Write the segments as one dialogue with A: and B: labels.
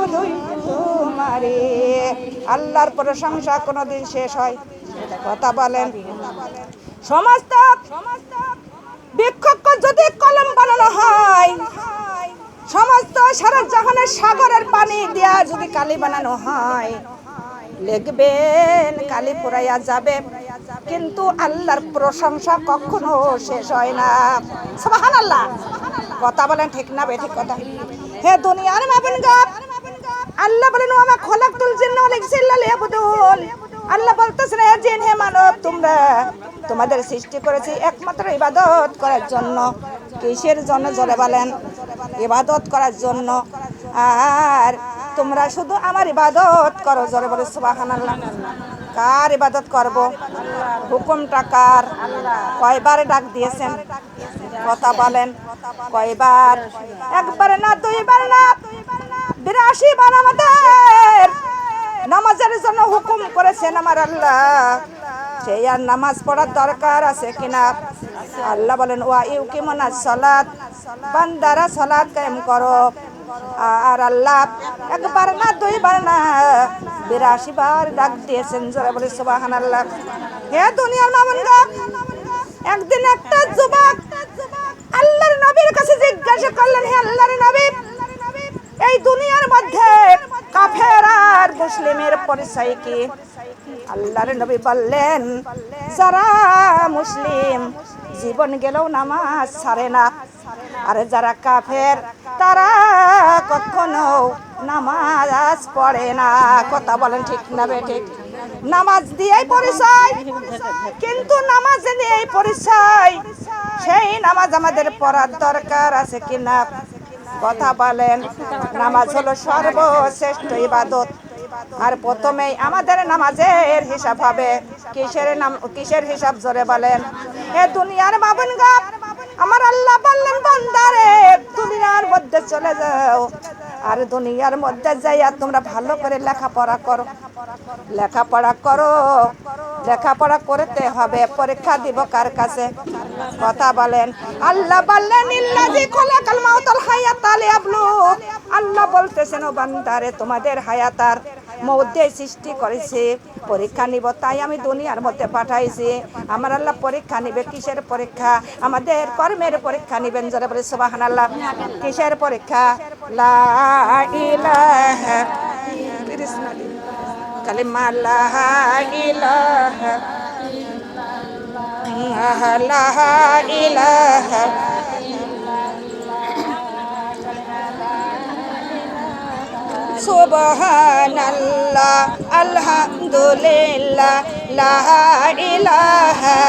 A: শুধুই তোমারে। আল্লাহর প্রশংসা কোনোদিন শেষ হয়? কথা বলেন। সমস্ত বৃক্ষকে যদি কলম বানানো হয়, সমস্ত সারা জাহানের সাগরের পানি দিয়া যদি কালি বানানো হয়, লিখবেন কালি পুরাইয়া যাবে, কিন্তু আল্লাহর প্রশংসা কখনো শেষ হয় না। সুবহানাল্লাহ। কথা বলেন ঠিক না বেঠিক কথা? হে দুনিয়ার মাবুনগণ, আল্লাহ বলেন ওয়া মা খালাকতুল জিন্না ওয়াল ইনসা ইল্লা লিয়াবুদুন। আল্লাহ বলতেছেন হে জিন হে মানব, তোমরা তোমাদের সৃষ্টি করেছি একমাত্র ইবাদত করার জন্য। কিসের জন্য জোরে বলেন? ইবাদত করার জন্য। আর তোমরা শুধু আমার ইবাদত করো, জোরে বলে সুবহানাল্লাহ। কার ইবাদত করব? হুকুমটা কার? কয়বার ডাক দিয়েছেন? কথা বলেন। কয়বার? একবার না, দুইবার না, ৮২ বার আমাদের নামাজের জন্য হুকুম করেছেন আমার আল্লাহ। সেই আর নামাজ পড়ার দরকার আছে কিনা? আল্লাহ বলেন ওয়া ইউকিমুনাস সালাত, বান্দারা সালাত কায়েম করো। আর আল্লাহ একবার না, দুইবার না, ৮২ বার ডাক দিয়েছেন, জোরে বলে সুবহানাল্লাহ। হে দুনিয়ার মামুনগণ, একদিন একটা যুবক আল্লাহর নবীর কাছে জিজ্ঞাসা করলেন, হে আল্লাহর নবী, এই দুনিয়ার মধ্যে কাফের আর মুসলিমের পরিচয় কি? আল্লাহর নবী বললেন, যারা মুসলিম জীবন গেলেও নামাজ ছাড়ে না, আর যারা কাফের তারা কখনো নামাজ পড়ে না। কথা বলেন ঠিক না বেঠিক? নামাজ দিয়েই পরিচয়, কিন্তু নামাজ দিয়েই পরিচয়, সেই নামাজ আমাদের পড়ার দরকার আছে কিনা? কথা বলেন। নামাজ হলো সর্বশ্রেষ্ঠ ইবাদত। আর প্রথমেই আমাদের নামাজের হিসাব হবে। কিসের হিসাব? জোরে বলেন। এ দুনিয়ার মাবুনগণ, আমার আল্লাহ বললেন বান্দারে দুনিয়ার মধ্যে চলে যাও, আর দুনিয়ার মধ্যে যাইয়া তোমরা ভালো করে লেখাপড়া করো। লেখাপড়া করো, লেখাপড়া করতে হবে। পরীক্ষা দিব কার কাছে? কথা বলেন। আল্লাহ বললেন ইল্লাযী খালাকাল মাউতা ওয়াল হায়াতা লিয়াবলু। আল্লাহ বলতেছেন ও বান্দারে তোমাদের হায়াত আর মউত দিয়ে সৃষ্টি করেছে, পরীক্ষা নিব, তাই আমি দুনিয়ার মধ্যে পাঠাইছি। আমার আল্লাহ পরীক্ষা নিবে। কিসের পরীক্ষা? আমাদের কর্মের পরীক্ষা নিবেন, জোরে বলে সুবহানাল্লাহ। কিসের পরীক্ষা? লা ইলাহা কালিমা লা ইলাহা লা ইলাহা সুবহানাল্লাহ আলহামদুলিল্লাহ লা ইলাহা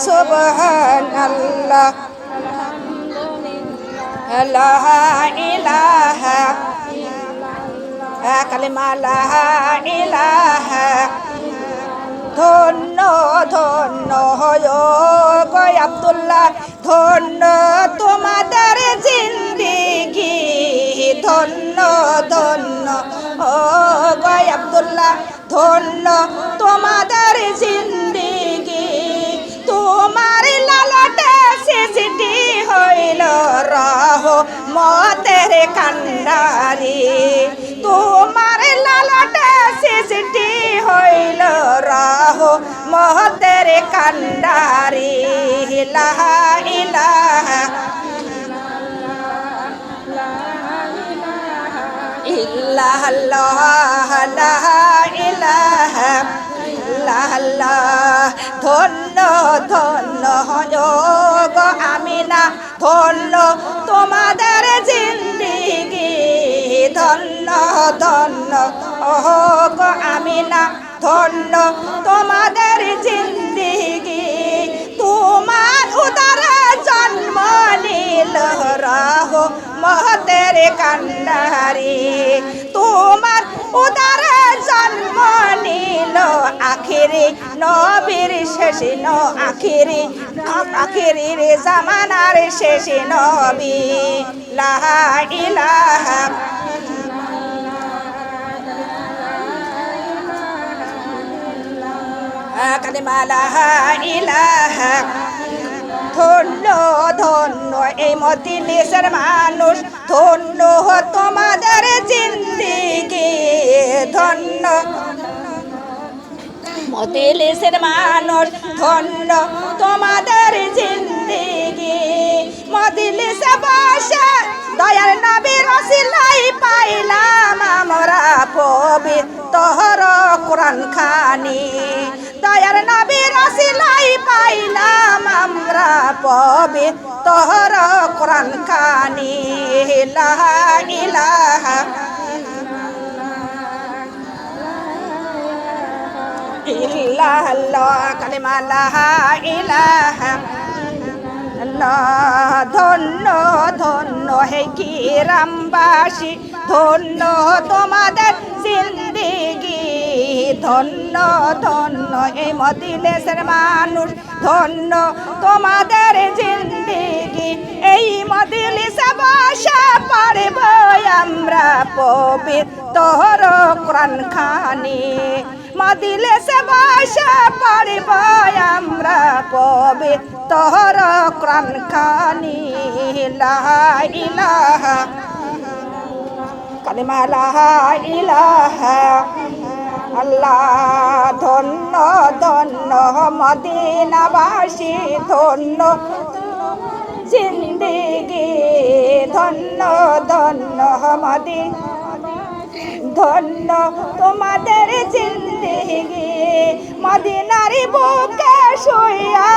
A: সুবহানাল্লাহ লা ইলাহা কালিমা লা ইলাহা। ধন্য ধন্য হয় গো আব্দুল্লাহ, ধন্য তোমাদের জিন্দেগি, ধন্য ধন্য ও গো আব্দুল্লাহ, ধন্য তোমাদের জিন্দেগি। তোমার লালতে সৃষ্টি হইল রহমতের কান্ডারি, তোমার লালতে সৃষ্টি হইল রহমতের কান্ডারি। লা ইলাহা ইল্লাল্লাহ লা ইলাহা ইল্লাল্লাহ। ধন্য ধন্য গো আমিনা, ধন্য তোমাদের জিন্দেগি, ধন্য ধন্য গো আমিনা, ধন্য তোমাদের জিন্দেগি। তোমার উদরে জন্ম নিল রহমতের কান্ডারি, তোমার উদরে জন্ম নিল আখিরি নবীর শেষ আখিরির জামানার শেষ নবী। লা ইলাহা কালিমা লা ইলাহা। ধন্য ধন্য এই মজলিসের মানুষ, ধন্য ধন্য মজলিসের মানুষ ধন্য তোমাদের জিন্দেগি মজলিসে বসে দয়ার নবীর ওসিলাই পাইলাম আমরা পবিত্র কোরআন খানি দয়ার নবীর ওসিলাই পাইলাম আমরা পবিত্র কোরআন খানি লা ইলাহা ইল্লাল্লাহ কালিমা লা ইলাহা ইল্লাল্লাহ ধন্য ধন্য হে গ্রামবাসী ধন্য তোমাদের জিন্দেগি ধন্য ধন্য এই মজলিসের মানুষ ধন্য তোমাদের জিন্দেগি এই মজলিসে বসে পড়ব আমরা পবিত্র কোরআন খানি মজলিসে বসে পড়ব আমরা পবিত্র কোরআন খানি লা ইলাহা কালিমা লা ইলাহা আল্লাহ ধন্য ধন্য মদিনাবাসী ধন্য জিন্দেগি ধন্য ধন্য মদিনা ধন্য তোমাদের জিন্দেগি মদিনার বুকে শুইয়া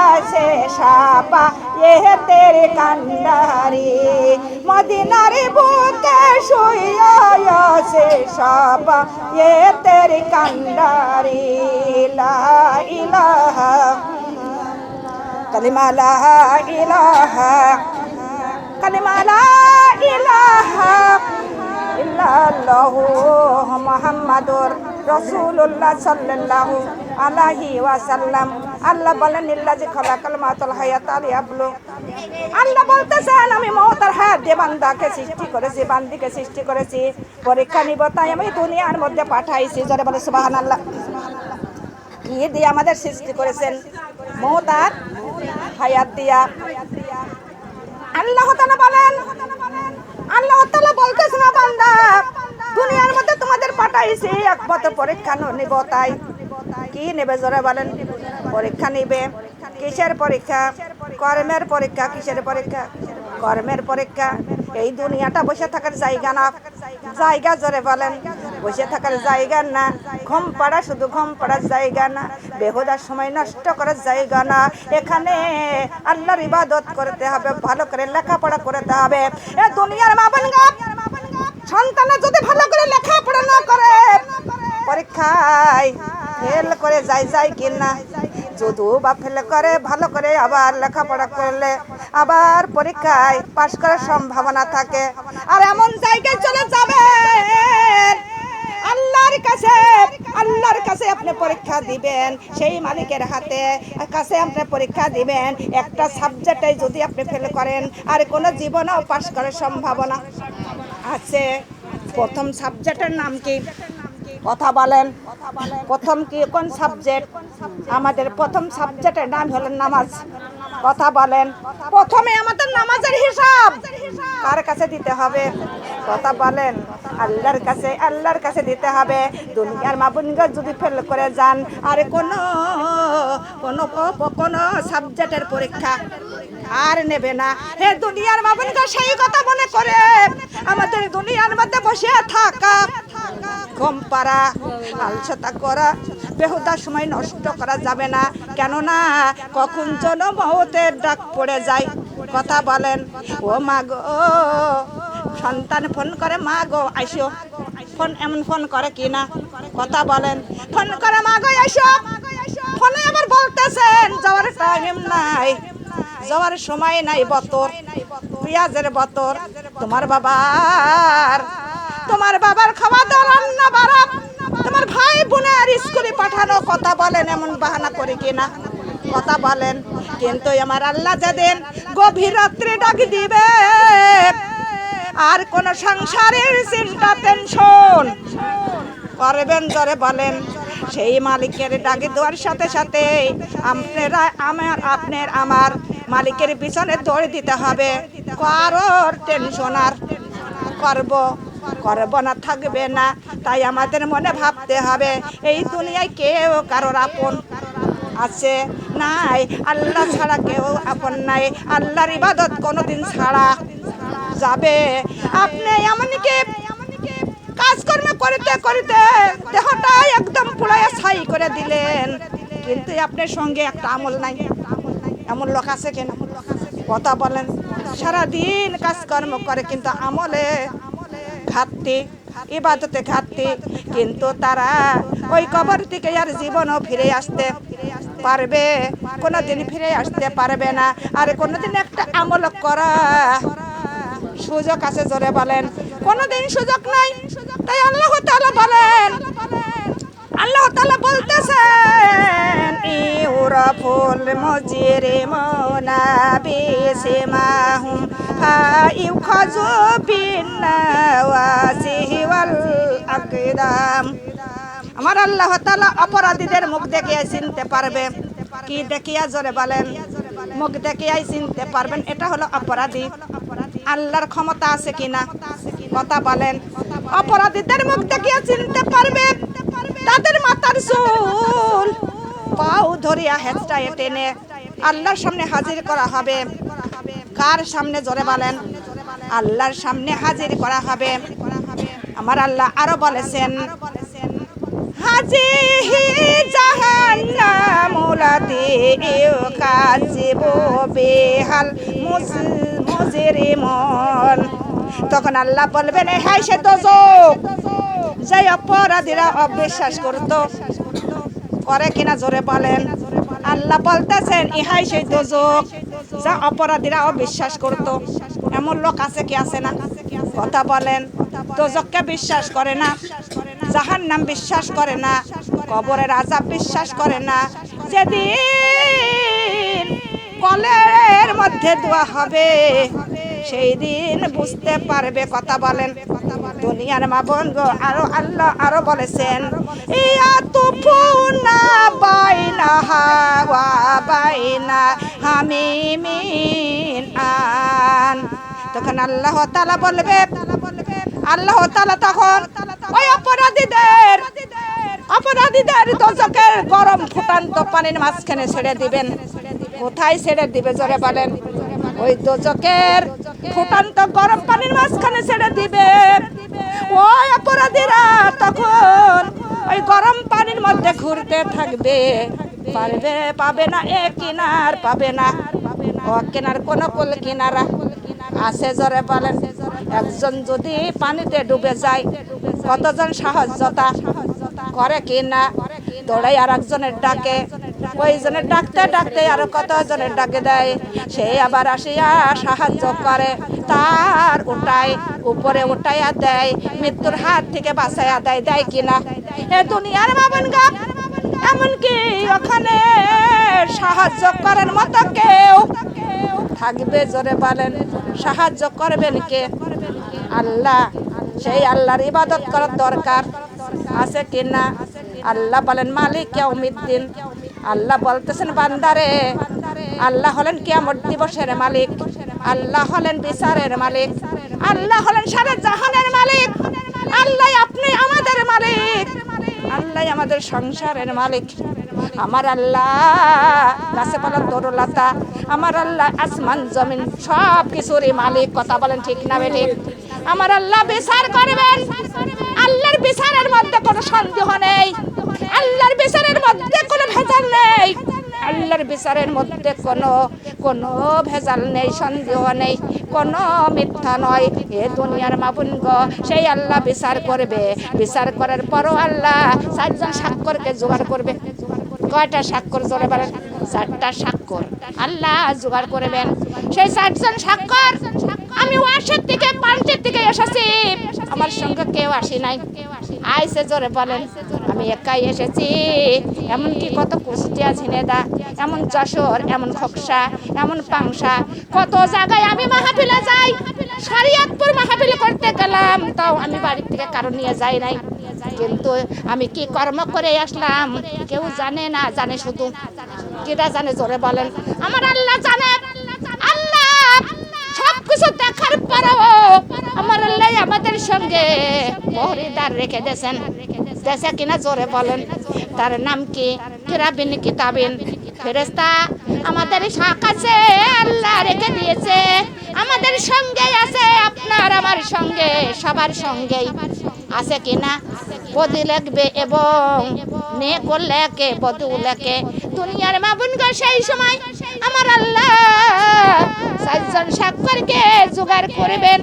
A: আছে সাপা এতের কান্ডারি মদিনার বুকে শুইয়া আছে সাপা এতের কান্ডারি লা ইলাহা কালিমা লা ইলাহা কালিমা লা ইলাহা ইল্লাল্লাহু মুহাম্মাদুর রাসূলুল্লাহ সাল্লাল্লাহু আলাইহি ওয়াসাল্লাম আল্লাহ বলেন ইল্লাযী খালাকাল মাউতা ওয়াল হায়াতা লিয়াবলু আল্লাহ বলতেছেন আমি মওত আর হায়াত দিয়ে বান্দাকে সৃষ্টি করেছি বান্দিকে সৃষ্টি করেছি পরীক্ষা নিব তাই আমি দুনিয়ার মধ্যে পাঠাইছি যারা বলে সুবহানাল্লাহ কি দিয়ে আমাদের সৃষ্টি করেছেন মওত আর হায়াত দিয়া আল্লাহ তাআলা বলেন আল্লাহ তাআলা বলতেছেন না বান্দা দুনিয়ার মধ্যে তোমাদের পাঠাইছি একমাত্র পরীক্ষা নিব তাই কি নেবে জোরে বলেন পরীক্ষা নিবে কিসের পরীক্ষা কর্মের পরীক্ষা কিসের পরীক্ষা কর্মের পরীক্ষা এই দুনিয়াটা বসে থাকার জায়গা না জায়গা জোরে বলেন বসে থাকার জায়গা না ঘুম পাড়া শুধু ঘুম পাড়ার জায়গা না বেহুদার সময় নষ্ট করার জায়গা না এখানে আল্লাহর ইবাদত করতে হবে ভালো করে লেখাপড়া করতে হবে এ দুনিয়ার মা বোনগা সন্তানরা যদি ভালো করে লেখাপড়া না করে পরীক্ষায় ফেল করে যায় কিনা যদি বা ফেল করে ভালো করে আবার লেখাপড়া করলে আবার পরীক্ষায় পাশ করার সম্ভাবনা থাকে আর এমন জায়গায় চলে যাবেন আল্লাহর কাছে আপনি পরীক্ষা দিবেন সেই মালিকের হাতে কাছে আপনি পরীক্ষা দিবেন একটা সাবজেক্টে যদি আপনি ফেল করেন আর কোনো জীবনেও পাশ করার সম্ভাবনা আছে প্রথম সাবজেক্টের নাম কি কথা বলেন প্রথম কি কোন সাবজেক্ট আমাদের প্রথম সাবজেক্টের নাম হলো নামাজ কথা বলেন প্রথমে আমাদের নামাজের হিসাব কার কাছে দিতে হবে কথা বলেন আল্লাহর কাছে দিতে হবে দুনিয়ার মাবুনগর যদি ফেল করে যান আর কোন সাবজেক্টের পরীক্ষা আর নেবে না হে দুনিয়ার মাবুনগর সেই কথা মনে করে আমাদের দুনিয়ার মধ্যে বসে থাকা ঘুম পাড়া আলসতা করা বেহুদা সময় নষ্ট করা যাবে না কেননা কখন যেন মওতের ডাক পড়ে যায় কথা বলেন ও মা গো সন্তান ফোন করে মা গো আইসো ফোন এমন ফোন করে কি না কথা বলেন ফোন করে মা গো আইসো ফোনে আবার বলতেছেন যাওয়ার টাইম নাই যাওয়ার সময় নাই বতর পেঁয়াজের বতর তোমার বাবার খাওয়া দাওয়া রান্না বাড়া তোমার ভাই বোনের স্কুলে পাঠানো কথা বলেন এমন বাহানা করে কিনা কথা বলেন কিন্তু আমার আল্লাহ যেদিন গভীর রাত্রে ডাক দিবে আর কোন সংসারের চিন্তা টেনশন করবেন জোরে বলেন সেই মালিকের ডাকে দেওয়ার সাথে সাথে আমার মালিকের পিছনে দৌড় দিতে হবে কারোর টেনশন আর করব করব না, থাকবে না। তাই আমাদের মনে ভাবতে হবে এই দুনিয়ায় কেউ কারোর আপন আছে নাই, আল্লাহ ছাড়া কেউ আপন নাই। আল্লাহর ইবাদত কোনোদিন ছাড়া যাবে। আপনি এমনকি কাজকর্ম করতে করতে দেহটা একদম পুড়াইয়া ছাই করে দিলেন, কিন্তু আপনার সঙ্গে একটা আমল নাই। এমন লোক আছে কেন? কথা বলেন। সারাদিন কাজকর্ম করে কিন্তু আমলে ঘাটতি, ইবাদতে ঘাটতি, কিন্তু তারা ওই কবর থেকে আর জীবনও ফিরে আসতে পারবে? কোনোদিন ফিরে আসতে পারবে না। আর কোনোদিন একটা আমল করা সুযোগ আছে? জোরে বলেন। কোনোদিন সুযোগ নাই। তাই আল্লাহ তাআলা বলেন, আল্লাহ তাআলা বলতেছেন ইউরাফুল মুজরিমুনা বিসিমাহুম ফায়ুখাযু বিন্নাওয়াসিহি ওয়াল আকদাম। আমার আল্লাহ তাআলা অপরাধীদের মুখ দেখিয়ে চিনতে পারবে। কি দেখিয়া? জোরে বলেন। মুখ দেখিয়াই চিনতে পারবেন এটা হলো অপরাধী। আল্লাহর ক্ষমতা আছে কিনা? কথা বলেন। অপরাধীদের মুখ দেখিয়া চিনতে পারবে। তাদের মাথার চুল পাও ধরিয়া হেঁচড়ায় টেনে আল্লাহর সামনে হাজির করা হবে। কার সামনে? জোরে বলেন। আল্লাহর সামনে হাজির করা হবে। আমার আল্লাহ আরো বলেছেন, হাজিহি জাহান্নামুলাতি ইউকাযিবু বিহাল মুজরিমুন। তখন আল্লাহ বলবেন, হ্যাঁ সে দোজখ, যে অপরাধীরা অবিশ্বাস করতো। করে কিনা? জোরে বলেন। আল্লাহ বলতেছেন ইহাই সেই দোজখ, যা অপরাধীরা অবিশ্বাস করতো। এমন লোক আছে কি? আছে না? কথা বলেন। দোজখকে বিশ্বাস করে না, জাহান্নাম বিশ্বাস করে না, কবরের আযাব বিশ্বাস করে না। যেদিন কলের মধ্যে দোয়া হবে সেই দিন বুঝতে পারবে। কথা বলেন। দুনিয়ার মা বোন গো, আরো আল্লাহ আরো বলেছেন, ইয়াতুফুনা বাইনাহা ওয়া বাইনা হামিমিন আন। তখন আল্লাহ তাআলা বলবে, আল্লাহ তাআলা তখন ওই অপরাধীদের দোজখের গরম ফুটান্ত পানির মাঝখানে ছেড়ে দিবেন। কোথায় ছেড়ে দিবে? জোরে বলেন। ওই দোজখের ফুটান্ত গরম পানির মাঝখানে ছেড়ে দিবে। ওই অপরাধীরা তখন ওই গরম পানির মধ্যে ঘুরতে থাকবে, পাবে না এ কিনার, পাবে না ও কিনার। কোন কুল কিনারা আছে? জোরে বলেন। একজন যদি পানিতে ডুবে যায়, কতজন সাহায্যতা করে কিনা? দৌড়াই আর একজনের ডাকে, ওইজনের ডাকতে ডাকতে আরো কতজনের ডাকে দেয়, সে আবার আসিয়া সাহায্য করে, তার উপরে উঠাইয়া দেয়, মৃত্যুর হাত থেকে বাঁচাইয়া দেয়। দেয় কিনা? এ দুনিয়ার বাবন গাপ, এমনকি ওখানে সাহায্য করার মতো কেউ থাকবে? জোরে বলেন। সাহায্য করবেন কে? আল্লাহ। সেই আল্লাহর ইবাদত করার দরকার আছে কিনা? আল্লাহ বলেন মালিক ইয়াউমিদ্দিন। আল্লাহ বলতেছেন বান্দারে, আল্লাহ হলেন কিয়ামত দিবসের মালিক, আল্লাহ হলেন বিচারের মালিক, আল্লাহ হলেন সারা জাহানের মালিক, আল্লাহ আপনি আমাদের মালিক, আল্লাহ আমাদের সংসারের মালিক। আমার আল্লাহ গাছপালা তরুলতা, আমার আল্লাহ আসমান জমিন সব কিছুরই মালিক। কথা বলেন ঠিক না বেঠিক? আমার আল্লাহ বিচার করবেন। আল্লাহর বিচারের মধ্যে কোনো সন্দেহ নেই, আল্লাহর বিচারের মধ্যে কোনো ভেজাল নেই, আল্লাহর বিচারের মধ্যে কোনো ভেজাল নেই, সন্দেহ নেই, কোনো মিথ্যা নয়। এ দুনিয়ার মাবুন গো, সেই আল্লাহ বিচার করবে। বিচার করার পরও আল্লাহ 4 জন স্বাক্ষরকে জোগাড় করবে। কয়টা স্বাক্ষর? জোরে বলেন। 4টা স্বাক্ষর আল্লাহ জোগাড় করবেন। সেই 4 জন স্বাক্ষর, আমি ওয়াশের থেকে পাঞ্চের থেকে এসেছি, আমার সঙ্গে কেউ আসি নাই, আইসে। জোরে বলেন। আমি একাই এসেছি। এমনকি কত কুষ্টিয়া, ঝিনেদা, এমন যশোর, এমন খোকসা, এমন পাংশা, কত জায়গায় আমি মাহফিলে যাই। শরীয়তপুর মাহফিল করতে গেলাম, তাও আমি বাড়ির থেকে কারো নিয়ে যাই নাই। কিন্তু আমি কি কর্ম করে আসলাম কেউ জানে না, জানে শুধু কিরা জানে? জোরে বলেন। আমার আল্লাহ জানে। আল্লাহ সব
B: কিছু দেখার পরেও আমার আল্লাহ আমাদের সঙ্গে পহরেদার রেখে দিয়েছেন। দেশে কিনা জোরে বলেন, তার নাম কি? কিরাবিন কিতাবিন ফেরেশতা আমাদের কাছে আল্লাহ রেখে দিয়েছে, আমাদের সঙ্গে আছে, আপনার আমার সঙ্গে, সবার সঙ্গেই আছে কিনা? বদি লাগবে এবং নেক লেখে বদু লেখে। দুনিয়ার মাবুনগো সেই সময় আমার আল্লাহ চারজন স্বাক্ষরকে জোগাড় করবেন।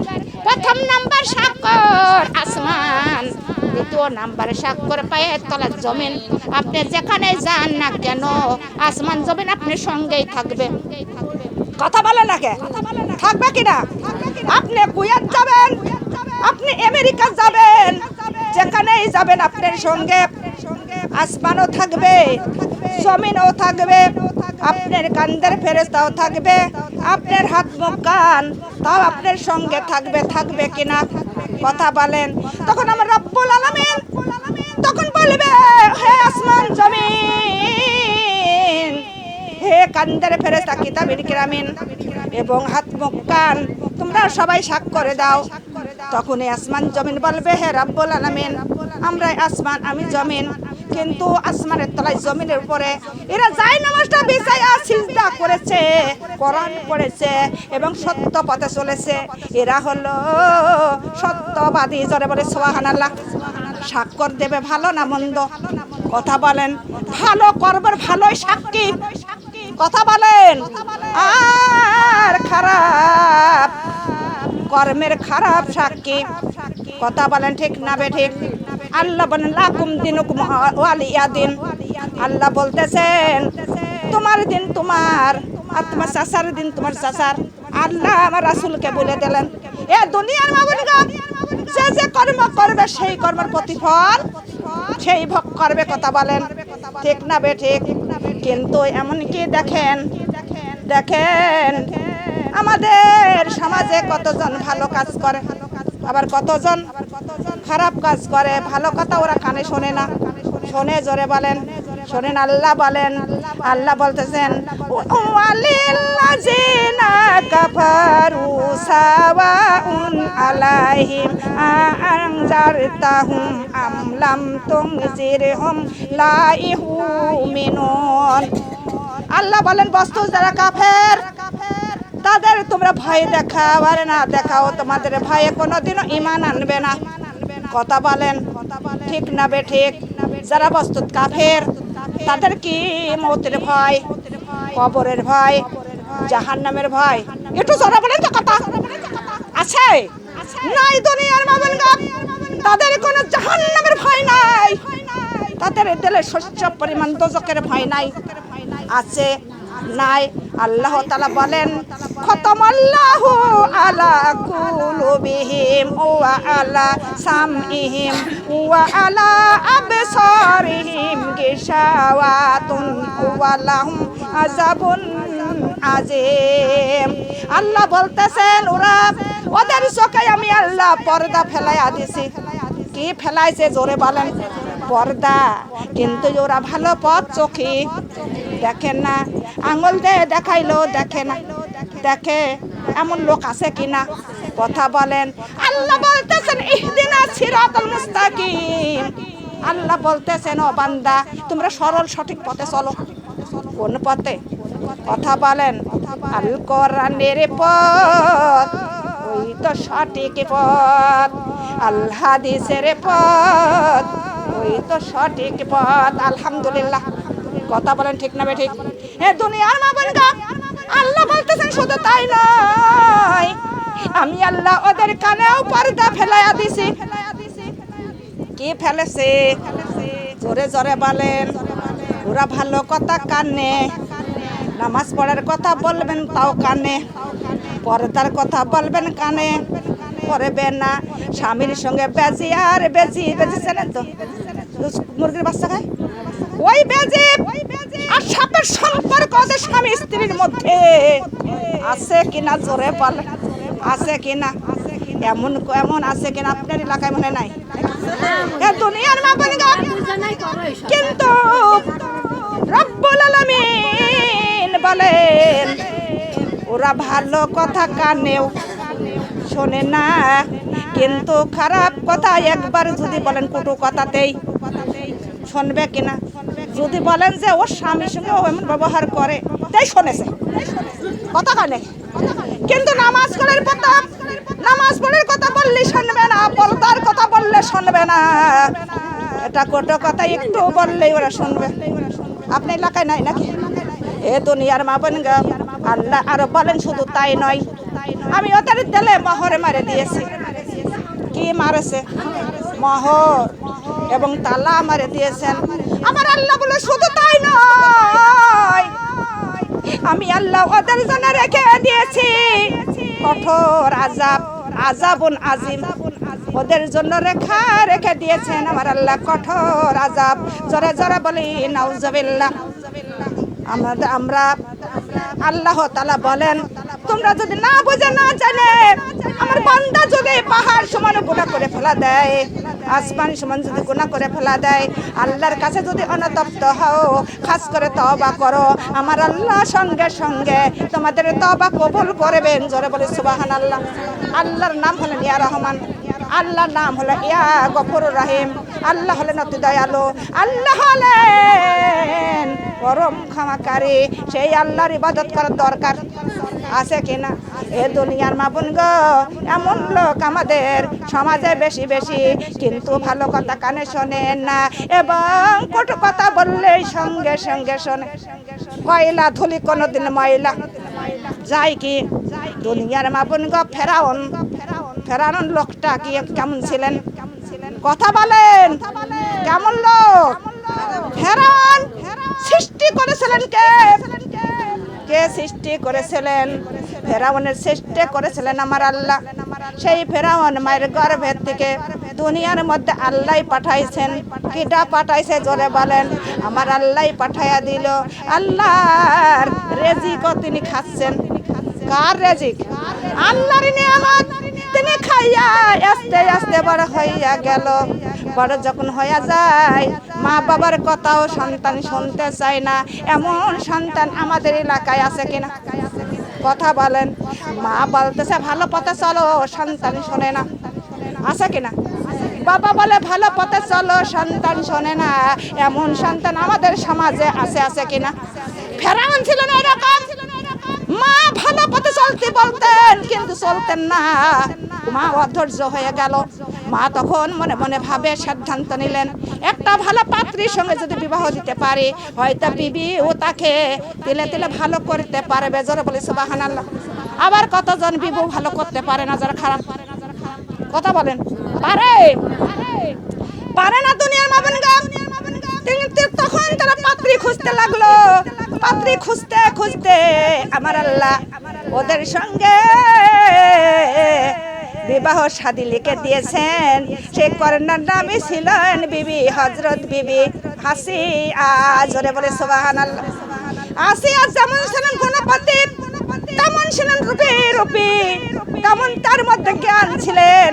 B: প্রথম নাম্বার স্বাক্ষর আসমান, দ্বিতীয় নাম্বার স্বাক্ষর পায়ের তলার জমিন। আপনি যেখানে যান না কেন আসমান জমিন আপনার সঙ্গেই থাকবে।
A: কথা বলে না কে? থাকবে কিনা? আপনি কুয়েত যাবেন, আপনি আমেরিকা যাবেন, যেখানেই যাবেন আপনার সঙ্গে আসমানও থাকবে, জমিনও থাকবে, আপনার কান্দের ফেরেশতাও থাকবে, আপনার হাত মুখ কান তাও আপনার সঙ্গে থাকবে। থাকবে কিনা? কথা বলেন। তখন আমার রব্বুল আলামিন তখন বলবে, হে আসমান জমিন, হে কান্দের ফেরেশতা কিতাবিন কিরামিন এবং হাত মুখ কান, তোমরা সবাই সাক্ষরে দাও। তখন আসমান জমিন বলবে, হে রব্বুল আলামিন, আমরা আসমান, আমি জমিন, কিন্তু আসমানের তলায় জমিনের উপরে এরা যায় নামাজটা বিছায়া সিজদা করেছে, কোরআন পড়েছে এবং সত্য পথে চলেছে। এরা হলো সত্যবাদী। জোরে বলে সুবহানাল্লাহ। স্বাক্ষর দেবে ভালো না মন্দ? কথা বলেন। ভালো কর্মের ভালোই সাক্ষী। কথা বলেন। আর খারাপ কর্মের খারাপ সাক্ষী। কথা বলেন ঠিক না বেঠিক? আল্লাহ বলেন লাকুম দিনুকুম ওয়ালিয়া দিন। আল্লাহ বলতেছেন তোমার দিন তোমার, আর তোমার চাচার দিন তোমার চাচার। আল্লাহ আমার রাসূলকে বলে দিলেন, এ দুনিয়ার মাবুদগণ, যে যে কর্ম করবে সেই কর্মের প্রতিফল সেই ভোগ করবে। কথা বলেন ঠিক না বেঠিক? কিন্তু এমন কি দেখেন দেখেন আমাদের সমাজে কতজন ভালো কাজ করে, আবার কতজন খারাপ কাজ করে। ভালো কথা ওরা কানে শোনে না। শোনে? জোরে বলেন শোনেন। আল্লাহ বলেন, আল্লাহ বলতেছেন ওয়ালিল্লাযিনা কাফারু সাওয়াউন আলাইহিম আনজারতাহুম আম লাম তুনজিরহুম লা ইউমিনুন। আল্লাহ বলেন বস্তু যারা কাফের তাদের তোমরা ভয় দেখাও আর না দেখাও, তোমাদের ভয়ে কোনোদিনও ঈমান আনবে না। কথা বলেন ঠিক না বেঠিক? যারা বস্তুত কাফের তাদের কি মৌতের ভয়, কবরের ভয়, জাহান্নামের ভয়? একটু জোরে বলেন তো। কথা আছে নাই? দুনিয়ার মাবুদগণ, তাদের কোনো জাহান্নামের ভয় নাই, তাদের দিলে শস্য পরিমাণ দোজখের ভয় নাই। আছে নাই? আল্লাহ তাআলা বলেন খতামাল্লাহু আলা কুলুবিহিম ওয়া আলা সামইহিম ওয়া আলা আবসারিহিম গিশাওয়াতুন ওয়া লাহুম আযাবুন আযীম। আল্লাহ বলতেছেন ওদের চোখে আমি আল্লাহ পর্দা ফেলাইয়া দিছি। কি ফেলাইছে? জোরে বলেন। পর্দা। কিন্তু ওরা ভালো পথ চোখে দেখেন না, আঙুল দিয়ে দেখাইলো দেখে না। দেখে এমন লোক আছে কিনা? কথা বলেন। আল্লাহ বলতেছেন ইহদিনাস সিরাতাল মুস্তাকিম। আল্লাহ বলতেছেন ও বান্দা তোমরা সরল সঠিক পথে চলো। কোন পথে? কথা বলেন। আল কোরআনের পথ ওই তো সঠিক পথ, আল হাদিসের পথ ওই তো সঠিক পথ। আলহামদুলিল্লাহ। কথা বলেন ঠিক না বেঠিক? এ দুনিয়ার মাবুদগণ, আল্লাহ বলতেছেন শুধু তাই নয়, আমি আল্লাহ ওদের কানেও পর্দা ফেলাইয়া দিছি। কি ফেলেছে? জোরে জোরে বলেন। ওরা ভালো কথা কানে, নামাজ পড়ার কথা বলবেন তাও কানে, পর্দার কথা বলবেন কানে, করবেন না। স্বামীর সঙ্গে বেজি আর বেজি চেনেন তো? মুরগির বাচ্চা খায় ওই বেজি আর সাপের সম্পর্ক ওদের স্বামী স্ত্রীর মধ্যে আছে কিনা? জোরে বলেন আছে কিনা? এমন এমন আছে কিনা? আপনার এলাকায় মনে নাই? দুনিয়ার মাবুদগণ, কিন্তু রব্বুল আলামিন বলেন ওরা ভালো কথা কানেও শোনে না, কিন্তু খারাপ কথা একবার যদি বলেন কটু কথাতেই শুনবে কিনা? যদি বলেন যে ওর স্বামীর সঙ্গে ও এমন ব্যবহার করে, তাই শুনেছে কথা কানে। কিন্তু নামাজ পড়ার কথা, নামাজ পড়ার কথা বললে শুনবে না, পর্দার কথা বললে শুনবে না। এটা কটু কথা একটু বললেই ওরা শুনবে। আপনি এলাকায় নাই নাকি? এ দুনিয়ার মা বোন গা, আল্লাহ আরো বলেন শুধু তাই নয়, আমি ওদের দিলে মোহরে মারে দিয়েছি। কি মারেছে? মোহর এবং তালা মারে দিয়েছেন আমার আল্লাহ। বলে শুধু তাই নয়, আমি আল্লাহ ওদের জন্য রেখে দিয়েছি কঠোর আযাব, আযাবুন আজিম। ওদের জন্য রেখে দিয়েছেন আমার আল্লাহ কঠোর আযাব। জোরে জোরে বলি নাউজুবিল্লাহ। আমরা আল্লাহ তাআলা বলেন, তোমরা যদি না বুঝে না জানে, আমার বান্দা যদি পাহাড় সমান গুনাহ করে ফেলা দেয়, আসমান সমান যদি গুনাহ করে ফেলা দেয়, আল্লাহর কাছে যদি অনতপ্ত হও, খাস করে তওবা করো, আমার আল্লাহ সঙ্গে সঙ্গে তোমাদের তওবা কবুল করবেন। জোরে বলে সুবহানাল্লাহ। আল্লাহর নাম হলেন ইয়া রহমান, আল্লাহর নাম হলো ইয়া গফুরুর রহিম, আল্লাহ হলেন অতি দয়ালু, আল্লাহ হলেন পরম ক্ষমাকারী। সেই আল্লাহর ইবাদত করার দরকার আছে কিনা? এ দুনিয়ার মা বোন গো, এমন লোক আমাদের সমাজে বেশি বেশি, কিন্তু ভালো কথা কানে শোনে না এবং কটু কথা বললেই সঙ্গে সঙ্গে শোনে। কয়লা ধুলি কোনোদিন ময়লা যায় কি? দুনিয়ার মা বোন গো, ফেরাউন লোকটা কি কেমন ছিলেন? কথা বলেন, কেমন লোক? ফেরাউন সৃষ্টি করেছিলেন কে? কে সৃষ্টি করেছিলেন? ফেরাউনের সৃষ্টি করেছিলেন আমার আল্লাহ। সেই ফেরাউন মায়ের গর্ভের থেকে দুনিয়ার মধ্যে আল্লাহই পাঠাইছেন। কিটা পাঠাইছে জোরে বলেন? আমার আল্লাহই পাঠাইয়া দিল। আল্লাহর রেজিকও তিনি খাচ্ছেন। কার রেজিক? আল্লাহর নিয়ামত। তিনি খাইয়া আস্তে আস্তে বড় হইয়া গেল। বড় যখন হইয়া যায়, মা বাবার কথাও সন্তান শুনতে চায় না, এমন সন্তান আমাদের এলাকায় আছে কিনা? কথা বলেন। মা বলতেছে ভালো পথে চলো, সন্তান শোনে না, আছে কিনা? বাবা বলে ভালো পথে চলো, সন্তান শোনে না, এমন সন্তান আমাদের সমাজে আছে কিনা? ফেরাউন ছিলেন এরকম। মা ভালো পথে চলতে বলতেন কিন্তু চলতেন না। মা অধৈর্য হয়ে গেল। মা তখন মনে মনে ভাবে সিদ্ধান্ত নিলেন, একটা ভালো পাত্রীর সঙ্গে যদি বিবাহ দিতে পারে, হয়তো বিবি ও তাকে তিলে তিলে ভালো করতে পারবে। জোরে বলে সুবহানাল্লাহ। আবার কতজন বিবু ভালো করতে পারে না, যারা খারাপ। কথা বলেন, পারে? পারে না দুনিয়ার মা বোন গো। তখন তারা পাত্রী খুঁজতে লাগলো। পাত্রী খুঁজতে খুঁজতে আমার আল্লাহ ওদের সঙ্গে বিবাহ শাদী লিখে দিয়েছেন। সেই কন্যার নামই ছিলেন বিবি হযরত বিবি হাসিয়া। জোরে বলে সুবহানাল্লাহ। আসিয়া যেমন ছিলেন গুণবতী, তেমন ছিলেন রূপী, তেমন তার মধ্যে জ্ঞান ছিলেন,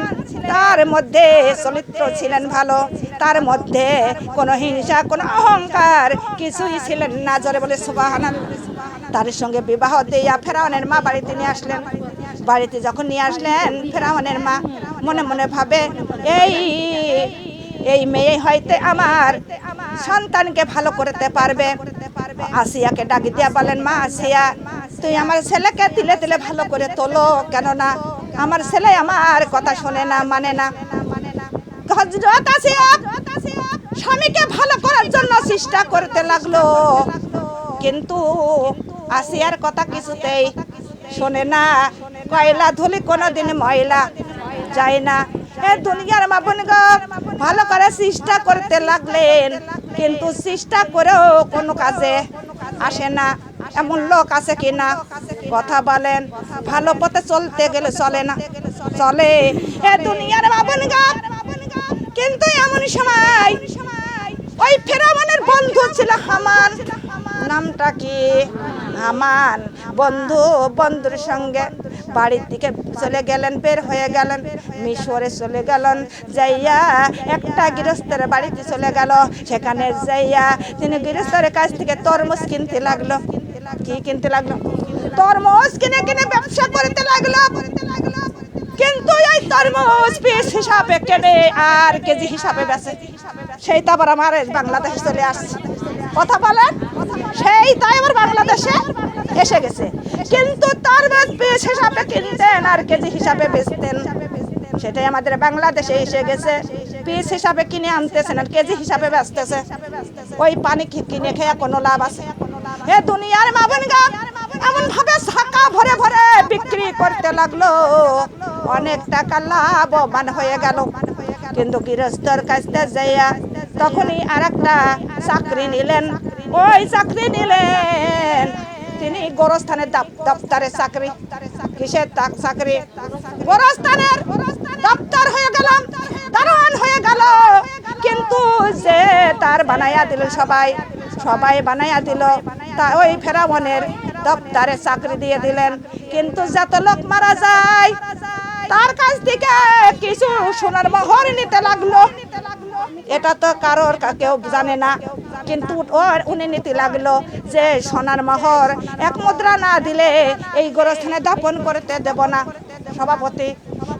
A: তার মধ্যে চরিত্র ছিলেন ভালো, তার মধ্যে কোনো হিংসা, কোনো অহংকার কিছুই ছিলেন না। জোরে বলে সুবহানাল্লাহ। তার সঙ্গে বিবাহ দিয়া ফেরাউনের মা বাড়িতে নিয়ে আসলেন। বাড়িতে যখন নিয়ে আসলেন, ফেরাউনের মা মনে মনে ভাবে, এই মেয়ে হয়তো আমার সন্তানকে ভালো করতে পারবে। আসিয়াকে ডাকি দিয়া বলেন, মা আসিয়া, তুই আমার ছেলেকে তিলে তিলে ভালো করে তোলো, কেননা আমার ছেলে আমার কথা শোনে না, মানে না। হযরত আসিয়া স্বামীকে ভালো করার জন্য চেষ্টা করতে লাগলো, কিন্তু আসিয়ার কথা কিছুতেই শোনে না। কয়লা ধুলি কোনোদিন ময়লা যায় না। এ দুনিয়ার মা বোন গো, ভালো করে চেষ্টা করতে লাগলেন, কিন্তু চেষ্টা করেও কোনো কাজে আসে না। এমন লোক আছে কিনা? কথা বলেন। ভালো পথে চলতে গেলে চলে না, চলে। এ দুনিয়ার মা বোন গো, কিন্তু এমন সময় ওই ফেরাউনের বন্ধু ছিল হামান। নামটা কি? হামান। বন্ধুর সঙ্গে বাড়ির দিকে চলে গেলেন, বের হয়ে গেলেন, মিশরে চলে গেলেন। যাইয়া একটা গৃহস্থের বাড়িতে চলে গেল। সেখানে যাইয়া তিনি গৃহস্থের কাছ থেকে তরমুজ কিনতে লাগলো। কি কিনতে লাগলো? তরমুজ কিনে কিনে ব্যবসা করতে লাগলো। কিন্তু এই তরমুজ পিস হিসাবে কেনে আর কেজি হিসাবে বেচে, সেই তো আবার আমার বাংলাদেশে চলে আসছে। কথা বলেন, সেই তাই আবার বাংলাদেশে এসে গেছে। কিন্তু তরমুজ পিস হিসাবে কিনতেন আর কেজি হিসাবে বেচতেন, সেটাই আমাদের বাংলাদেশে এসে গেছে। পিস হিসাবে কিনে আনতেছেন আর কেজি হিসাবে বেচতেছে। ওই পানি কিনে খেয়ে কোনো লাভ আছে? এ দুনিয়ার মা বোনগা এমন ভাবে ছাকা ভরে ভরে বিক্রি করতে লাগলো, অনেক টাকা লাভবান হয়ে গেল। কিন্তু গৃহস্থর কাছে যাইয়া তখনই আর একটা চাকরি নিলেন। ওই চাকরি নিলেন তিনি গোরস্থানের দপ্তরে চাকরি। কিসের চাকরি? গোরস্থানের দপ্তর হয়ে গেলাম, দারোয়ান হয়ে গেল। কিন্তু যে তার বানাইয়া দিল, সবাই বানাইয়া দিল, তা ওই ফেরাউনের দপ্তরে চাকরি দিয়ে দিলেন। কিন্তু যত লোক মারা যায় তার কাছ থেকে কিছু সোনার মোহর নিতে লাগলো। এটা তো কারোর কেউ জানে না, কিন্তু উনি নিতে লাগলো যে সোনার মোহর 1 মুদ্রা না দিলে এই গোরস্থানে দাপন করতে দেব না। সভাপতি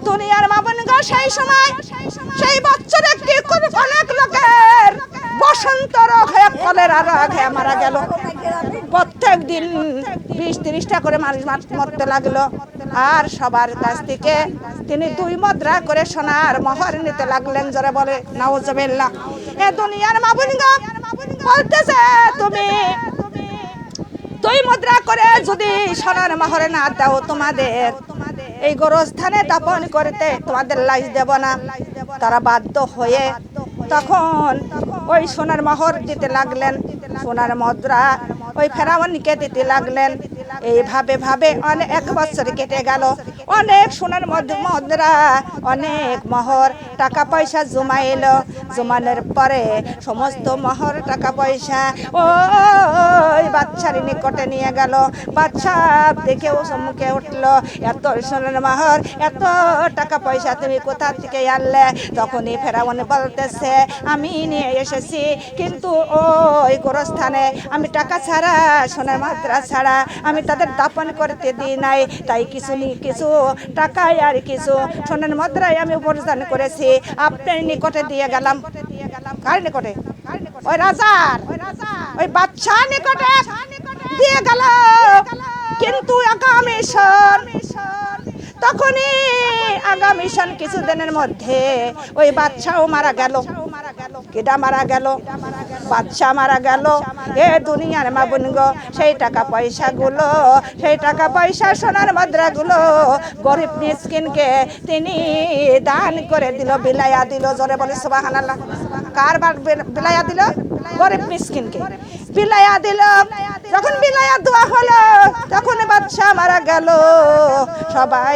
A: দুনিয়ার মা বোনগো, সেই সময় সেই বছর একটি অনেক লোকের বসন্ত রোগ হয়ে কলেরা রোগ হয়ে মারা গেল। প্রত্যেক দিন 20-30টা করে মানুষ মরতে লাগলো। আর সবার কাছ থেকে তিনি 2 মুদ্রা করে সোনার মোহর নিতে লাগলেন। জোরে বলে নাউজুবিল্লাহ। এ দুনিয়ার মা বোনগো বলতেছে, তুমি 2 মুদ্রা করে যদি সোনার মোহর না দাও, তোমাদের এই গোরস্থানে দাপন করতে তোমাদের লাশ দেব না। তারা বাধ্য হয়ে তখন ওই সোনার মোহর দিতে লাগলেন, সোনার মুদ্রা ওই ফেরাউনকে দিতে লাগলেন। এইভাবে অনেক 1 বছর কেটে গেল। অনেক সোনার মুদ্রা, অনেক মোহর, টাকা পয়সা জমাইলো। জমানোর পরে সমস্ত মোহর টাকা পয়সা ওই বাদশার নিকটে নিয়ে গেল। বাদশা দেখেও সম্মুখে উঠলো, এত সোনার মোহর, এত টাকা পয়সা তুমি কোথা থেকে আনলে? তখনই ফেরাউন বলতেছে, আমি নিয়ে এসেছি, কিন্তু ওই গোরস্থানে আমি টাকা ছাড়া, সোনার মুদ্রা ছাড়া আমি তাদের দাপন করতে দিই নাই। তাই কিছু টাকায় আর কিছু সোনার মুদ্রায় আমি উপার্জন করেছি, আপনার নিকটে দিয়ে গেলাম। কার নিকটে? ওই রাজার, ওই বাদশার নিকটে দিয়ে গেল। কিন্তু আগামী তখনই আগামী কিছুদিনের মধ্যে ওই বাদশাও মারা গেল। কেডা মারা গেল? বাদশা মারা গেল। এ দুনিয়ার মা বোনগো, সেই টাকা পয়সা সোনার মুদ্রাগুলো গরিব মিসকিনকে তিনি দান করে দিল, বিলাইয়া দিল। জোরে বলে সুবহানাল্লাহ। কারবার বিলাইয়া দিল? গরিব মিসকিনকে বিলাইয়া দিল। যখন বিলাইয়া দেওয়া হলো, তখন বাদশা মারা গেল। সবাই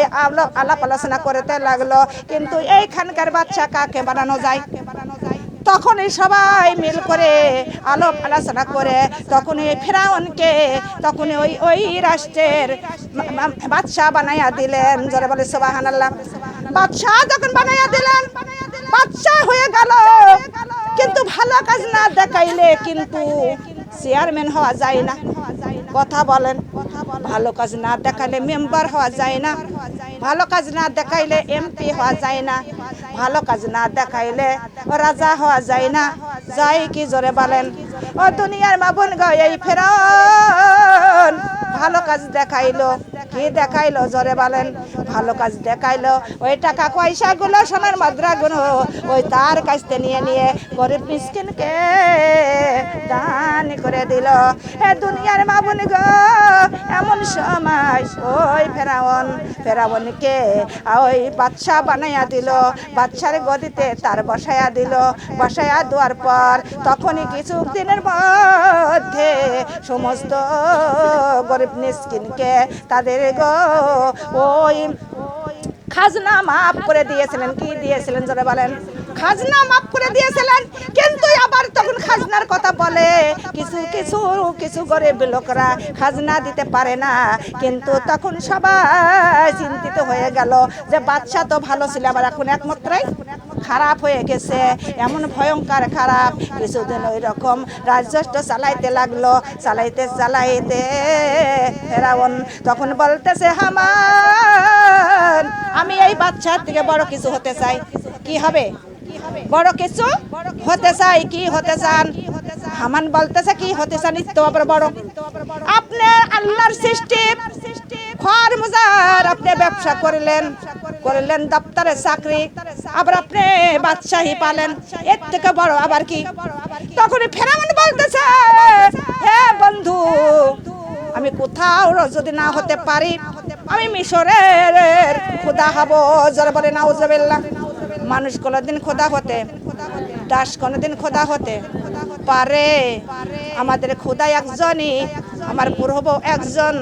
A: আলাপ আলোচনা করতে লাগলো, কিন্তু এইখানকার বাদশা কাকে বানানো যায়? তখনই সবাই মিল করে আলাপ আলোচনা করে তখনই ফেরাউনকে তখনই ওই রাষ্ট্রের বাদশা বানাইয়া দিলেন। জোরে বলে সুবহানাল্লাহ। বাদশা যখন বানাইয়া দিলেন, বাদশা হয়ে গেল। কিন্তু ভালো কাজ না দেখাইলে কিন্তু চেয়ারম্যান হওয়া যায় না। কথা বলেন, ভালো কাজ না দেখাইলে মেম্বার হওয়া যায় না, ভালো কাজ না দেখাইলে এমপি হওয়া যায় না, ভালো কাজ না দেখাইলে রাজা হওয়া যায় না। যায় কি? জোরে বলেন। ও দুনিয়ার মা বোন গো, এই ফেরাউন ভালো কাজ দেখাইলো। কি দেখাইলো? জোরে বলেন। ভালো কাজ দেখাইলো। ওই টাকা পয়সাগুলো, সোনার মুদ্রাগুলো ওই তার কাছ থেকে নিয়ে গরিব মিসকিনকে দান করে দিল। এ দুনিয়ার মা বোন গো, এমন সময় ওই ফেরাউনকে ওই বাদশা বানাইয়া দিল। বাদশার গদিতে তার বসাইয়া দিল। বসাইয়া দেওয়ার পর তখনই কিছু দিনের মধ্যে সমস্ত গরিব মিসকিনকে তাদের ওই খাজনা মাফ করে দিয়েছিলেন। কি দিয়েছিলেন? জোরে বলেন। খাজনা মাফ করে দিয়েছিলেন। কিন্তু আবার তখন খাজনার কথা বলে, কিছু গরিব লোকরা খাজনা দিতে পারে না। কিন্তু তখন সবাই চিন্তিত হয়ে গেল যে বাদশা তো ভালো ছিল, আবার এখন একমাত্রই খারাপ হয়ে গেছে। এমন ভয়ঙ্কর খারাপ। কিছুদিন ওই রকম রাজত্ব চালাইতে লাগলো। চালাইতে ফেরাউন তখন বলতেছে, হামান আমি এই বাচ্চার থেকে বড় কিছু হতে চাই। কি হবে? বড় কিছু হতে চাই। কি হতে চান? হামান বলতেছে কি হতে চান? তো আবার বড়। আপনি আল্লাহর সৃষ্টি খড় মুজার আপনি ব্যবসা করলেন দপ্তরে চাকরি, আবার আপনি বাদশাহী পালেন, এর থেকে বড় আবার কি? তখন ফেরাউন বলতেছে, হে বন্ধু, আমি কোথাও যদি না হতে পারি, আমি মিশরের খোদা হব। যারা বলে নাউজুবিল্লাহ। মানুষ কোনোদিন খোদা হতে, দাস কোনোদিন খোদা হতে পারে? আমাদের খোদা একজনই, আমার প্রভু একজন,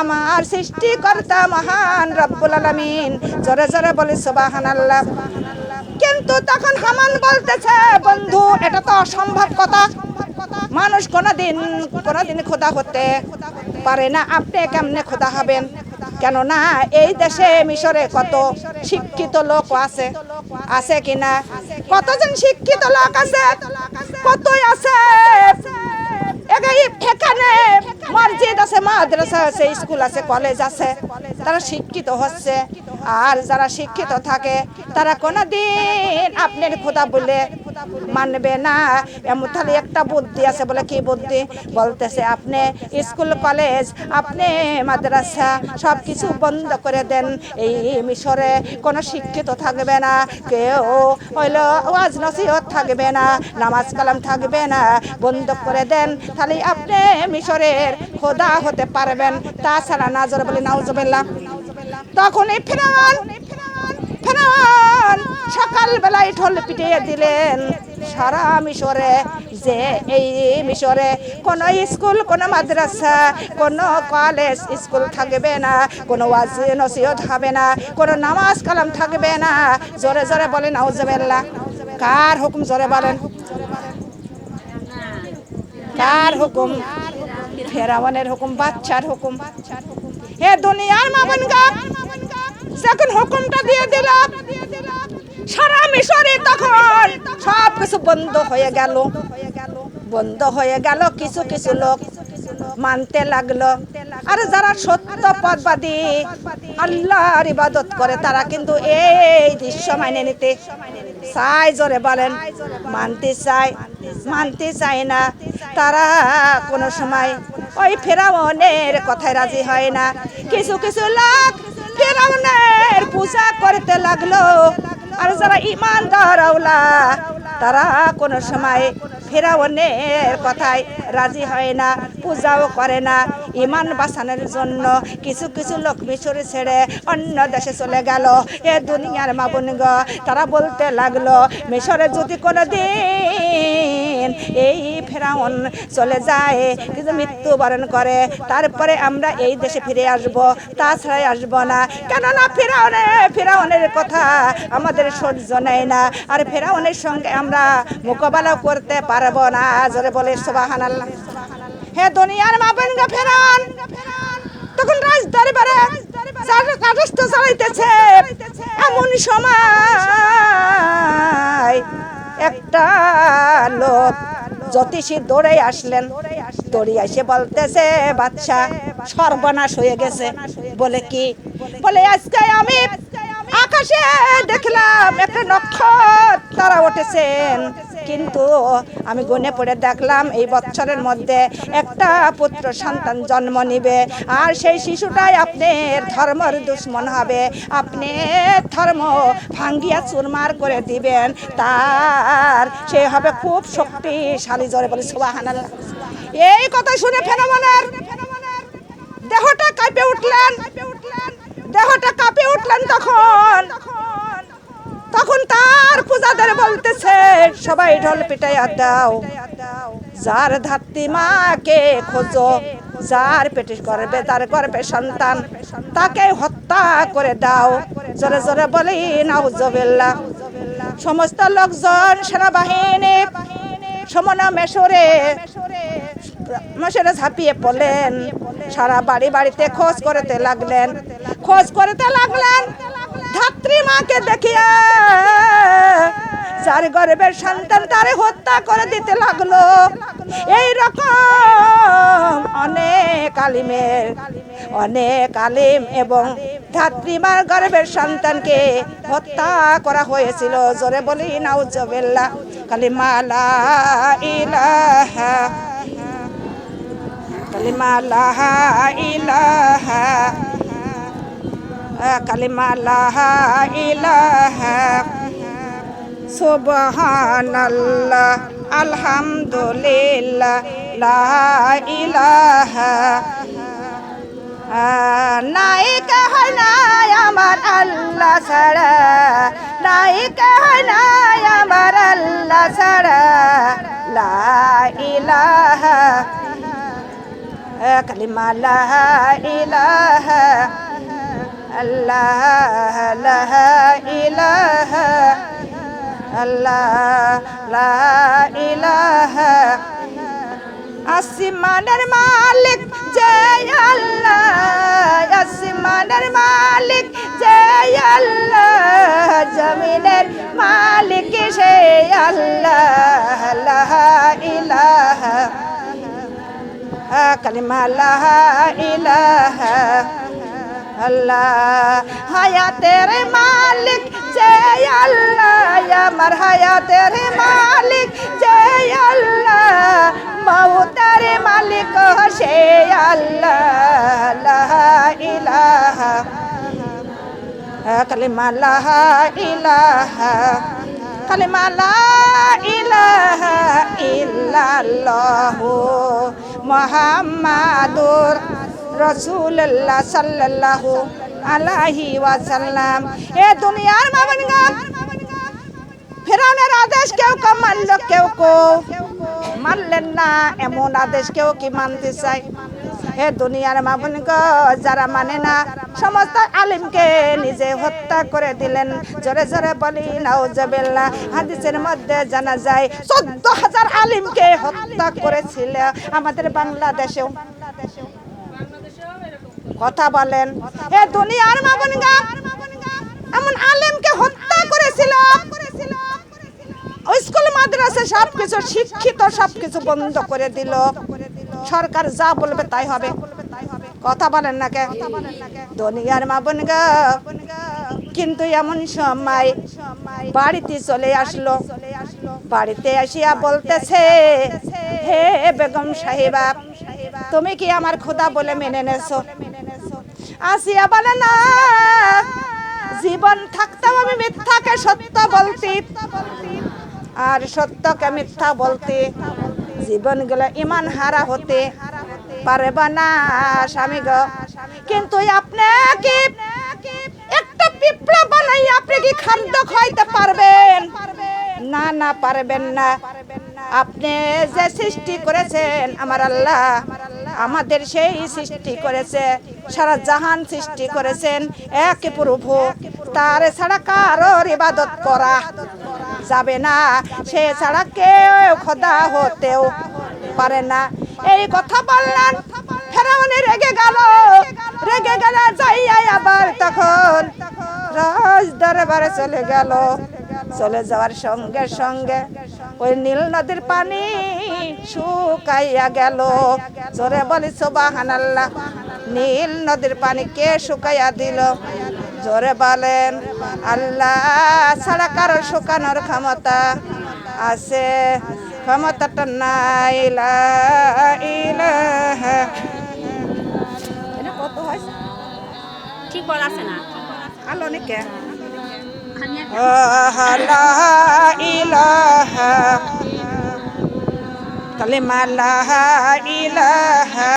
A: আমার সৃষ্টিকর্তা মহান রব্বুল আলামিন। জোরে জোরে বলি সুবহানাল্লাহ। কিন্তু তখন হামান বলতেছে, বন্ধু এটা তো অসম্ভব কথা, মানুষ কোনোদিন খোদা হতে পারে না, আপনি কেমনে খোদা হবেন? কেননা এই দেশে মিশরে কত শিক্ষিত লোক আছে কিনা? কতজন শিক্ষিত লোক আছে? কতই আছে। এখানে মসজিদ আছে, মাদ্রাসা আছে, স্কুল আছে, কলেজ আছে, তারা শিক্ষিত হচ্ছে। আর যারা শিক্ষিত থাকে তারা কোনোদিন আপনার খোদা বলে মানবে না। এমন তাহলে একটা বুদ্ধি আছে। বলে কি বুদ্ধি? বলতেছে আপনি স্কুল কলেজ, আপনি মাদ্রাসা সব কিছু বন্ধ করে দেন। এই মিশরে কোনো শিক্ষিত থাকবে না, কেউ হইল ওয়াজ নসিহত থাকবে না, নামাজ কালাম থাকবে না, বন্ধ করে দেন। তাহলে আপনি মিশরের খোদা হতে পারবেন, তাছাড়া না। জোরে বলে নাউজুবিল্লাহ। তখন এই ফেরাউন সকালবেলায় ঢোল পিটিয়ে দিলেন সারা মিশরে, যে এই মিশরে কোনো স্কুল, কোনো মাদ্রাসা, কোনো কলেজ স্কুল থাকবে না, কোনো ওয়াজ নসিহত হবে না, কোনো নামাজ কালাম থাকবে না। জোরে জোরে বলেন নাউজুবিল্লাহ। কার হুকুম? জোরে বলেন। কার হুকুম? ফেরাউনের হুকুম, বাচ্চার হুকুম। হে দুনিয়ার মা বোনগা, যখন হুকুমটা দিয়ে দিল সারা মিশরে, তখন সব কিছু বন্ধ হয়ে গেল। কিছু কিছু লোক মানতে লাগলো। আর যারা সত্য পথবাদী আল্লাহর ইবাদত করে তারা কিন্তু এই দৃশ্য মাইনে নিতে চায়। জোরে বলেন। মানতে চায় না। তারা কোনো সময় ওই ফেরাউনের কথায় রাজি হয় না। কিছু কিছু লোক ফেরাউনের পূজা করতে লাগলো। আর যারা ঈমানদার আওলা তারা কোনো সময় ফেরাউনের কথায় রাজি হয় না, পূজাও করে না। ঈমান বাঁচানোর জন্য কিছু কিছু লোক মিশর ছেড়ে অন্য দেশে চলে গেল। এ দুনিয়ার মা বোনগো, তারা বলতে লাগলো মিশরে যদি কোনো দিন এই ফেরাউন চলে যায়, কিন্তু মৃত্যুবরণ করে, তারপরে আমরা এই দেশে ফিরে আসব, তাছাড়াই আসবো না। কেননা ফেরাউনের কথা আমাদের সহ্য নেয় না, আর ফেরাউনের সঙ্গে আমরা মোকাবেলা করতে পারবো না। জোরে বলে সুবহানাল্লাহ। হে দুনিয়ার মা বোনগো, ফেরাউন তখন রাজদরবারে রাজত্ব চালাইতেছে। এমন সময় একটা লোক জ্যোতিষী দৌড়ে আসলেন। দৌড়ে এসে বলতেছে, বাদশা সর্বনাশ হয়ে গেছে। বলে কি? বলে আজকে আমি আকাশে দেখলাম একটা নক্ষত্র তারা উঠেছেন, কিন্তু আমি গুনে পড়ে দেখলাম এই বছরের মধ্যে একটা পুত্র সন্তান জন্ম নিবে, আর সেই শিশুটাই আপনার ধর্মের দুশ্মন হবে, আপনি ধর্ম ভাঙ্গিয়া চুরমার করে দিবেন, তার সে হবে খুব শক্তিশালী। জোরে বলে সুবহানাল্লাহ। এই কথা শুনে ফেরাউনের দেহটা কাঁপে উঠলেন। তখন তার পূজাদের বলতেছে, সবাই ঢোল পিটাইয়া দাও, যার ধাত্রী মাকে খোঁজো, যার পেটে গর্ভে তার গর্ভে সন্তান, তাকে হত্যা করে দাও। জোরে জোরে বলি নাউজুবিল্লাহ। সমস্ত লোকজন সেনাবাহিনী সমনা মেশরে ঝাঁপিয়ে পড়লেন। সারা বাড়িতে খোঁজ করতে লাগলেন। ধাত্রী মাকে দেখিয়া যার গর্ভের সন্তান তারে হত্যা করে দিতে লাগলো। এই রকম অনেক আলিম এবং ধাত্রীমার গর্ভের সন্তানকে হত্যা করা হয়েছিল। জোরে বলি নাউজুবিল্লাহ। কালিমা লা ইলাহা, কালিমা লা ইলাহা, কালিমা লা ইলাহা, সুবহানাল্লাহ, আলহামদুলিল্লাহ, লা ইলাহা। নাই কাহাই নাই আমার আল্লাহ ছাড়া, নাই কাহাই নাই আমার আল্লাহ ছাড়া, লা ইলাহা, কালিমা লা ইলাহা, আল্লাহ লা ইলাহা, আল্লাহ লা ইলাহা। আসমানের মালিক যে আল্লাহ, আসমানের মালিক যে আল্লাহ, জমিনের মালিক সে আল্লাহ, লা ইলাহা, কালিমা লা ইলাহা, আল্লাহ। হায়াতের মালিক যে আল্লাহ, আমার হায়াতের মালিক যে আল্লাহ, মউতের মালিক সে আল্লাহ, লা ইলাহা, কালিমা লা ইলাহা, কালিমা লা ইলাহা ইল্লাল্লাহু মুহাম্মাদুর রাসূলুল্লাহ সাল্লাল্লাহু আলাইহি ওয়াসাল্লাম। এ দুনিয়ার মানগাম ফেরাউনের আদেশ কেউ মানল, কেউ মানলেন না। এমন আদেশ কেউ কি মানতে চায়? এ দুনিয়ার মামুনগো, যারা মানে না সমস্ত আলিমকে নিজে হত্যা করে দিলেন। জোরে জোরে বলি নাউজুবিল্লাহ। হাদিসের মধ্যে জানা যায় 14,000 আলিমকে হত্যা করেছিল আমাদের বাংলাদেশেও। কথা বলেন, এ দুনিয়ার মামুনগো এমন আলিমকে হত্যা করেছিল। স্কুল মাদ্রাসা সবকিছু, শিক্ষিত সবকিছু বন্ধ করে দিল। সরকার যা বলবে তাই হবে। কথা বলেন না কে? দুনিয়ার মা বোনগা, কিন্তু এমন সময় বাড়িতে চলে আসলো। বাড়িতে আসিয়া বলতেছে, হে বেগম সাহেবা, তুমি কি আমার খোদা বলে মেনে নেছো? আসিয়া বলে, না, জীবন থাকতেও আমি মিথ্যাকে সত্য বলতি, আর সত্যকে মিথ্যা বলতে। জীবন গেলে ইমান হারা হতে পারবে না স্বামী গো। কিন্তু আপনি কি একটা পিঁপড়া বানাই আপনি কি খাদ্য খাইতে পারবেন? না, না, পারবেন না। আপনি যে সৃষ্টি করেছেন আমার আল্লাহ, আমাদের সেই সৃষ্টি করেছে, সারা জাহান সৃষ্টি করেছেন এক প্রভু। তার ছাড়া কারোর ইবাদত করা যাবে না, সে ছাড়া কেউ খোদা হতেও পারে না। এই কথা বললেন, ফেরাউন রেগে গেল। রেগে গেলে যাইয়া আবার তখন রাজ দরবারে চলে গেল। চলে যাওয়ার সঙ্গে সঙ্গে ওই নীল নদীর পানি শুকাইয়া গেল। জোরে বলি সুবহানাল্লাহ। নীল নদীর পানি কে শুকাইয়া দিল? জোরে বলেন, আল্লাহ ছাড়া কারো শুকানোর ক্ষমতা আছে? ক্ষমতাটা নাই। লা ইলাহা। কত হয়েছে?
C: ঠিক বলা আছে না?
A: আলো নিকে লা ইলাহা, কালিমা লা ইলাহা।